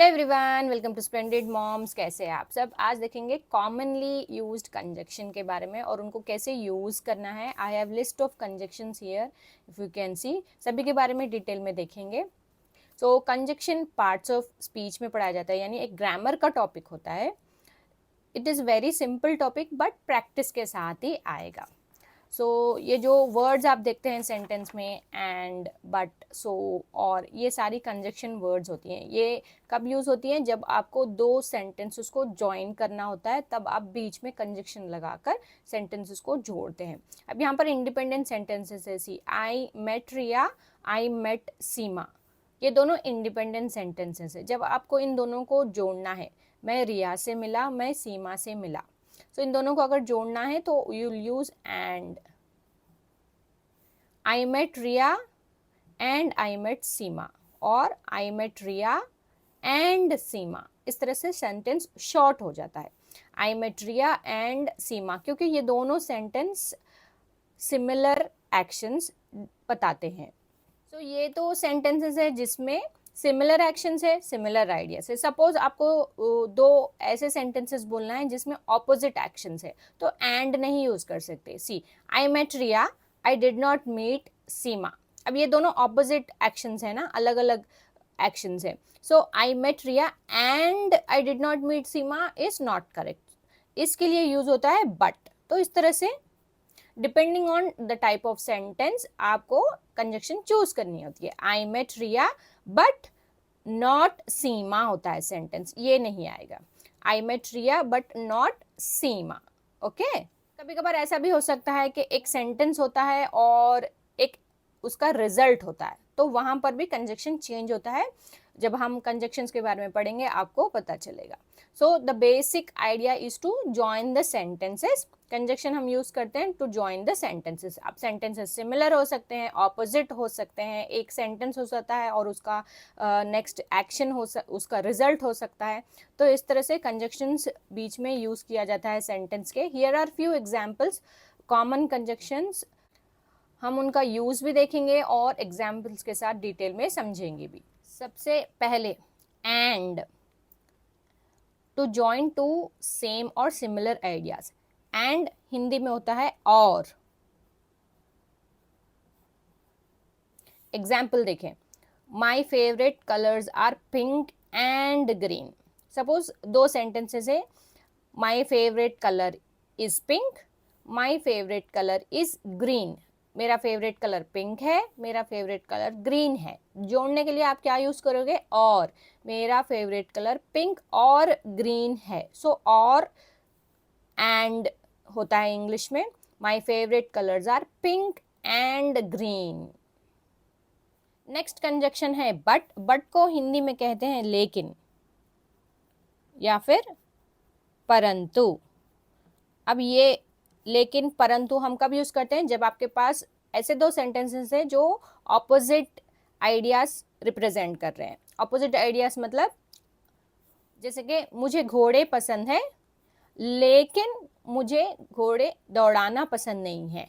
Hello everyone, welcome to splendid moms. कैसे हैं आप सब? आज देखेंगे कॉमनली यूज्ड कंजक्शन के बारे में और उनको कैसे यूज़ करना है। I have list of conjunctions here, if you can see. सभी के बारे में डिटेल में देखेंगे। सो कंजक्शन पार्ट्स ऑफ स्पीच में पढ़ाया जाता है, यानी एक ग्रामर का टॉपिक होता है। It is very simple topic, but practice के साथ ही आएगा। सो ये जो वर्ड्स आप देखते हैं सेंटेंस में, एंड, बट, सो, और, ये सारी कंजक्शन वर्ड्स होती हैं। ये कब यूज़ होती हैं? जब आपको दो सेंटेंसेस को ज्वाइन करना होता है, तब आप बीच में कंजक्शन लगाकर सेंटेंसेस को जोड़ते हैं। अब यहाँ पर इंडिपेंडेंट सेंटेंसेस है। सी I met Riya, I met सीमा, ये दोनों इंडिपेंडेंट सेंटेंसेस है। जब आपको इन दोनों को जोड़ना है, मैं रिया से मिला, मैं सीमा से मिला, सो इन दोनों को अगर जोड़ना है तो you use and. I met Riya and I met Seema, और आई मेट रिया एंड सीमा। इस तरह से सेंटेंस शॉर्ट हो जाता है। आई मेट रिया एंड सीमा, क्योंकि ये दोनों सेंटेंस सिमिलर एक्शंस बताते हैं। तो ये तो सेंटेंसेस है जिसमें सिमिलर एक्शंस है, सिमिलर आइडियाज है। सपोज आपको दो ऐसे सेंटेंसेस बोलना है जिसमें ऑपोजिट एक्शंस है, तो एंड नहीं यूज कर सकते। See I met Riya, I did not meet Seema. अब ये दोनों ऑपोजिट एक्शंस है ना, अलग अलग एक्शंस है। So I met Riya and I did not meet Seema is not correct. इसके लिए यूज होता है बट। तो इस तरह से depending on the type of sentence आपको कंजक्शन चूज करनी होती है। I met Riya but not Seema होता है सेंटेंस, ये नहीं आएगा। I met Riya but not Seema. Okay. कभी कभार ऐसा भी हो सकता है कि एक सेंटेंस होता है और एक उसका रिजल्ट होता है, तो वहां पर भी कंजक्शन चेंज होता है। जब हम कंजक्शंस के बारे में पढ़ेंगे आपको पता चलेगा। So the basic idea is to join the sentences. Conjunction हम यूज करते हैं टू जॉइन द सेंटेंसेस। अब सेंटेंसेस सिमिलर हो सकते हैं, ऑपोजिट हो सकते हैं, एक सेंटेंस हो सकता है और उसका नेक्स्ट एक्शन उसका रिजल्ट हो सकता है। तो इस तरह से कंजक्शंस बीच में यूज किया जाता है सेंटेंस के। Here are few examples common conjunctions. हम उनका यूज भी देखेंगे और एग्जाम्पल्स के साथ डिटेल में समझेंगे भी। सबसे पहले and, to join two same और सिमिलर आइडियाज। एंड हिंदी में होता है और। एग्जाम्पल देखें, my favourite colours are pink and green. Suppose दो सेंटेंसेस है, my favourite colour is pink, my favourite colour is green. मेरा फेवरेट कलर पिंक है, मेरा फेवरेट कलर ग्रीन है। जोड़ने के लिए आप क्या यूज करोगे? और। मेरा फेवरेट कलर पिंक और ग्रीन है, सो और एंड होता है इंग्लिश में। My favourite colours are pink and green. Next conjunction है बट। बट को हिंदी में कहते हैं लेकिन या फिर परंतु। अब ये लेकिन परंतु हम कब यूज करते हैं? जब आपके पास ऐसे दो सेंटेंसेस हैं जो ऑपोजिट आइडियाज रिप्रेजेंट कर रहे हैं। ऑपोजिट आइडियाज मतलब जैसे कि मुझे घोड़े पसंद है लेकिन मुझे घोड़े दौड़ाना पसंद नहीं है।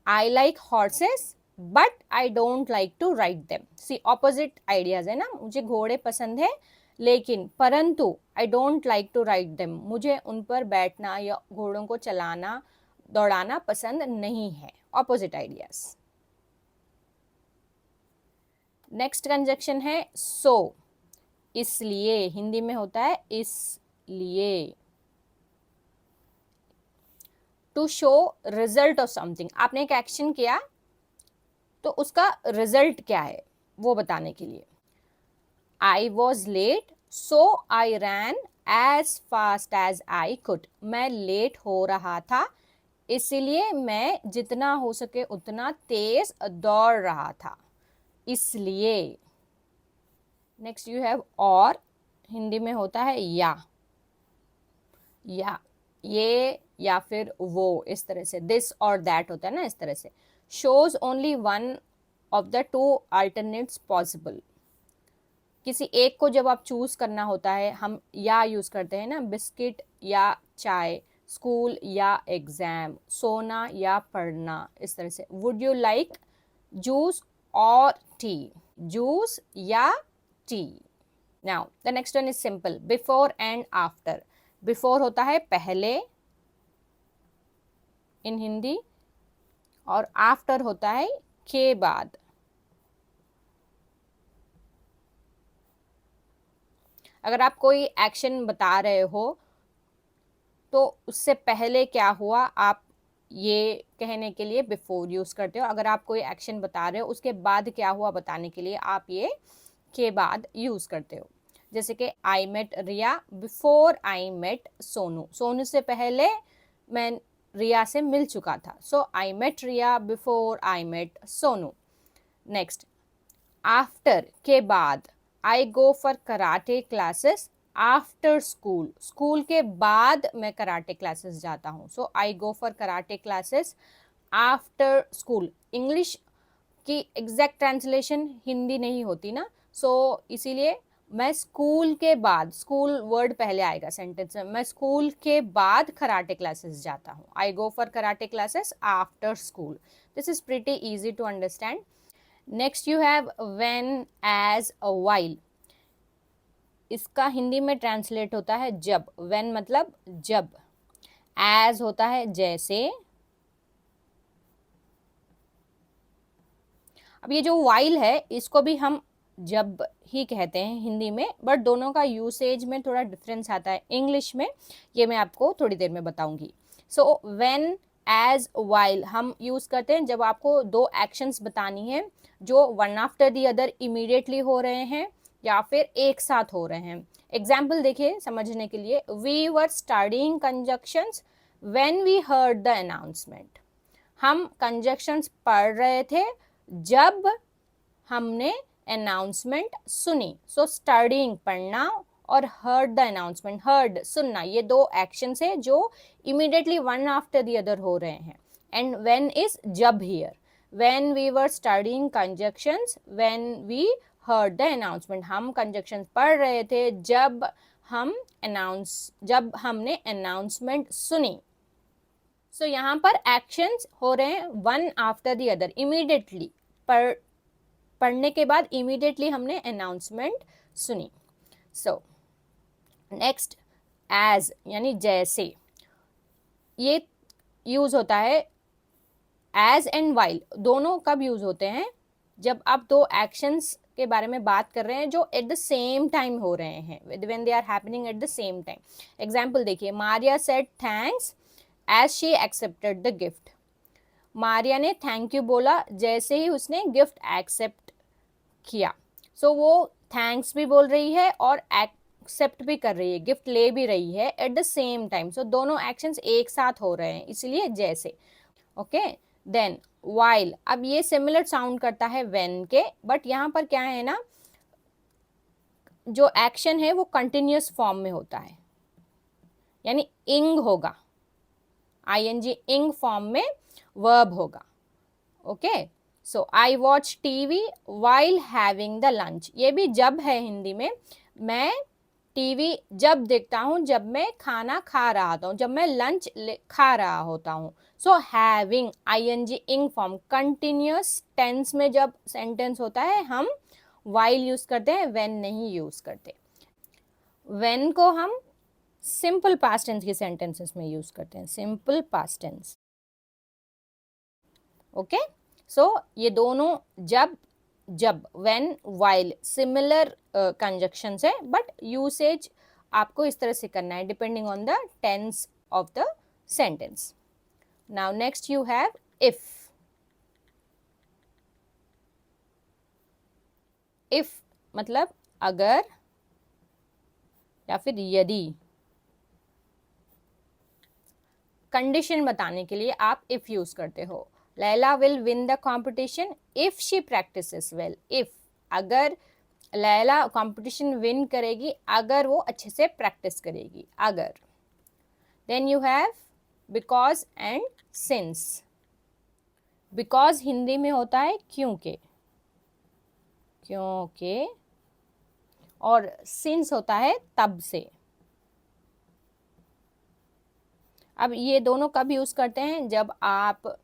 I like horses but I don't like to ride them. See opposite ideas है ना, मुझे घोड़े पसंद है लेकिन परंतु I don't like to ride them, मुझे उन पर बैठना या घोड़ों को चलाना दौड़ाना पसंद नहीं है। Opposite ideas. नेक्स्ट कंजक्शन है सो। इसलिए हिंदी में होता है इसलिए। To show result of something, आपने एक एक्शन किया तो उसका रिजल्ट क्या है वो बताने के लिए। I was late so I ran as fast as I could, मैं लेट हो रहा था इसलिए मैं जितना हो सके उतना तेज दौड़ रहा था। इसलिए। नेक्स्ट यू हैव और। हिंदी में होता है या ये या फिर वो, इस तरह से दिस और दैट होता है ना, इस तरह से। Shows only one of the two alternates possible. किसी एक को जब आप चूज करना होता है, हम या यूज करते हैं ना, बिस्किट या चाय, स्कूल या एग्जाम, सोना या पढ़ना, इस तरह से। वुड यू लाइक जूस और टी, जूस या T. Now the next one is simple, before and after. Before होता है पहले इन हिंदी, और आफ्टर होता है के बाद। अगर आप कोई एक्शन बता रहे हो तो उससे पहले क्या हुआ, आप ये कहने के लिए बिफोर यूज करते हो। अगर आप कोई एक्शन बता रहे हो उसके बाद क्या हुआ बताने के लिए आप ये के बाद यूज करते हो। जैसे कि I met Riya before I met Sonu. Sonu से पहले मैं रिया से मिल चुका था, so I met Riya before I met Sonu. Next, after के बाद, I go for karate classes after school. School के बाद मैं कराटे क्लासेस जाता हूँ, so I go for karate classes after school. English की एग्जैक्ट ट्रांसलेशन हिंदी नहीं होती ना, सो इसीलिए मैं स्कूल के बाद, स्कूल वर्ड पहले आएगा सेंटेंस में, मैं स्कूल के बाद कराटे क्लासेस जाता हूँ। I go for karate classes after school. This is pretty easy to understand. Next you have when, as, while. इसका हिंदी में ट्रांसलेट होता है जब। व्हेन मतलब जब, एज होता है जैसे। अब ये जो व्हाइल है इसको भी हम जब ही कहते हैं हिंदी में, बट दोनों का यूसेज में थोड़ा डिफरेंस आता है इंग्लिश में, ये मैं आपको थोड़ी देर में बताऊंगी। सो व्हेन, एज, व्हाइल हम यूज करते हैं जब आपको दो एक्शंस बतानी है जो one after the other immediately हो रहे हैं या फिर एक साथ हो रहे हैं। एग्जाम्पल देखिए समझने के लिए, we were studying conjunctions when we heard the announcement. हम कंजक्शंस पढ़ रहे थे जब हमने अनाउंसमेंट सुनी। सो स्टडीइंग पढ़ना और हर्ड द अनाउंसमेंट, हर्ड सुनना, ये दो एक्शन है जो immediately one after the other हो रहे हैं। एंड व्हेन इज जब here. When we were studying conjunctions when we heard the announcement. हम कंजक्शंस पढ़ रहे थे जब हमने अनाउंसमेंट सुनी। सो यहाँ पर एक्शंस हो रहे हैं one after the other, immediately. पढ़ने के बाद इमीडिएटली हमने अनाउंसमेंट सुनी। सो नेक्स्ट, एज यानी जैसे, ये यूज होता है एज एंड वाइल। दोनों कब यूज होते हैं, जब आप दो एक्शंस के बारे में बात कर रहे हैं जो एट द सेम टाइम हो रहे हैं, when they are happening at the same time. Example देखिए, Maria said thanks as she accepted the gift. Maria ने थैंक यू बोला जैसे ही उसने गिफ्ट एक्सेप्ट किया। सो वो थैंक्स भी बोल रही है और एक्सेप्ट भी कर रही है, गिफ्ट ले भी रही है at the same time. So दोनों एक्शंस एक साथ हो रहे हैं, इसलिए जैसे। Okay, then while. अब ये सिमिलर साउंड करता है व्हेन के, बट यहाँ पर क्या है ना, जो एक्शन है वो कंटिन्यूअस फॉर्म में होता है, यानी इंग होगा, आईएनजी इंग फॉर्म में वर्ब होगा। Okay, so I watch TV while having the lunch. ये भी जब है हिंदी में, मैं टीवी जब देखता हूँ जब मैं खाना खा रहा होता हूँ, जब मैं लंच खा रहा होता हूँ। सो हैविंग आईएनजी इंग फॉर्म, कंटिन्यूअस टेंस में जब सेंटेंस होता है हम वाइल यूज करते हैं, व्हेन नहीं यूज करते। व्हेन को हम सिंपल पास्ट टेंस के सेंटेंसेस में यूज करते हैं, simple past tense. Okay, so ये दोनों जब, व्हेन, वाइल सिमिलर कंजक्शन है, बट यूसेज आपको इस तरह से करना है depending on the tense of the sentence. Now next you have if. If मतलब अगर या फिर यदि। कंडीशन बताने के लिए आप इफ यूज करते हो। Laila will win the competition if she practices well. If, अगर लैला कॉम्पिटिशन विन करेगी अगर वो अच्छे से प्रैक्टिस करेगी, अगर। Then you have because and since. Because Hindi में होता है क्योंकि, क्योंकि, और सिंस होता है तब से। अब ये दोनों कब यूज करते हैं, जब आप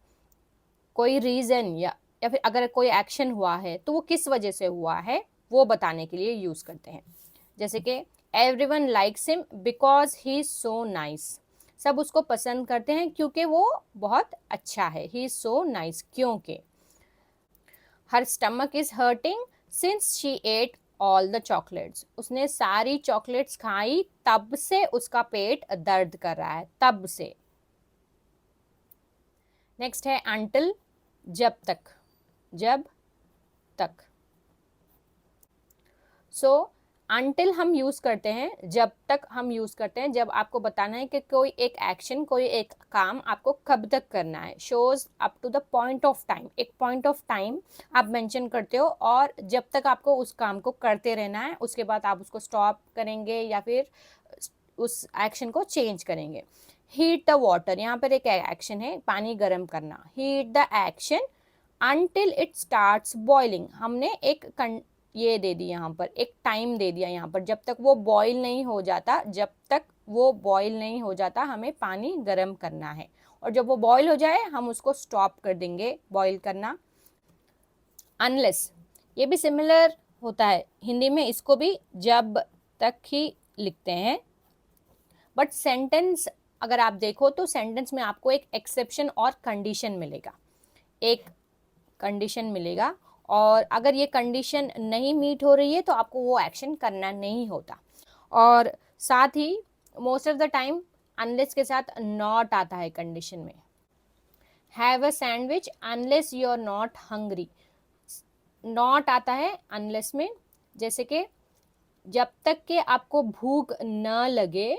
कोई रीजन या फिर अगर कोई एक्शन हुआ है तो वो किस वजह से हुआ है वो बताने के लिए यूज करते हैं। जैसे कि everyone likes him because he is so nice, सब उसको पसंद करते हैं क्योंकि वो बहुत अच्छा है, ही इज सो नाइस, क्योंकि। Her stomach is hurting since she ate all the chocolates, उसने सारी चॉकलेट्स खाई तब से उसका पेट दर्द कर रहा है, तब से। नेक्स्ट है अंटिल, जब तक, जब तक। सो अंटिल हम यूज करते हैं, जब तक हम यूज करते हैं जब आपको बताना है कि कोई एक एक्शन, कोई एक काम आपको कब तक करना है। Shows up to the point of time, एक पॉइंट ऑफ टाइम आप मेंशन करते हो और जब तक आपको उस काम को करते रहना है, उसके बाद आप उसको स्टॉप करेंगे या फिर उस एक्शन को चेंज करेंगे। हीट द वाटर, यहाँ पर एक एक्शन है, पानी गर्म करना। Heat the action until it starts boiling, हमने एक ये दे दी यहाँ पर, एक टाइम दे दिया यहाँ पर, जब तक वो बॉईल नहीं हो जाता, जब तक वो बॉईल नहीं हो जाता हमें पानी गर्म करना है, और जब वो बॉईल हो जाए हम उसको स्टॉप कर देंगे बॉईल करना। अनलेस, ये भी सिमिलर होता है हिंदी में, इसको भी जब तक ही लिखते हैं, बट सेंटेंस अगर आप देखो तो सेंटेंस में आपको एक एक्सेप्शन और कंडीशन मिलेगा, एक कंडीशन मिलेगा, और अगर ये कंडीशन नहीं मीट हो रही है तो आपको वो एक्शन करना नहीं होता। और साथ ही most of the time unless के साथ नॉट आता है कंडीशन में। Have a sandwich unless you are not hungry, not आता है अनलेस में, जैसे कि जब तक के आपको भूख न लगे,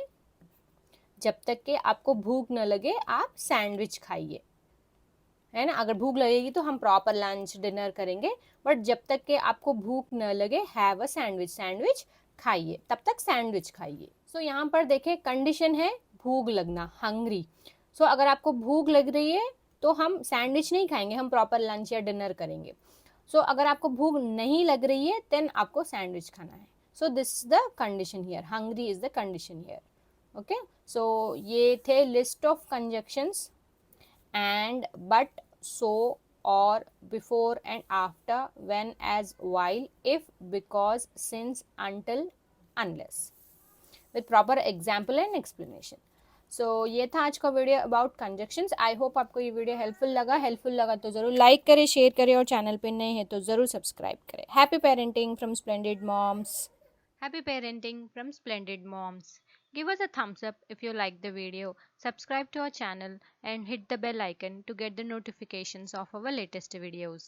जब तक के आपको भूख न लगे आप सैंडविच खाइए, है ना। अगर भूख लगेगी तो हम प्रॉपर लंच डिनर करेंगे, बट जब तक के आपको भूख न लगे हैव अ सैंडविच, सैंडविच खाइए, तब तक सैंडविच खाइए। सो यहाँ पर देखें कंडीशन है भूख लगना, हंग्री। सो अगर आपको भूख लग रही है तो हम सैंडविच नहीं खाएंगे, हम प्रॉपर लंच या डिनर करेंगे। सो अगर आपको भूख नहीं लग रही है देन आपको सैंडविच खाना है। So this is the condition here, hungry is the condition here. Okay, so ये थे list of conjunctions and, but, so, or, before and after, when, as, while, if, because, since, until, unless, with proper example and explanation. सो ये था आज का video about conjunctions. I hope आपको ये video helpful लगा तो ज़रूर लाइक करें, शेयर करें, और चैनल पे नए हैं तो ज़रूर सब्सक्राइब करें। Happy parenting from splendid moms. Happy parenting from Splendid Moms. Give us a thumbs up if you like the video, subscribe to our channel and hit the bell icon to get the notifications of our latest videos.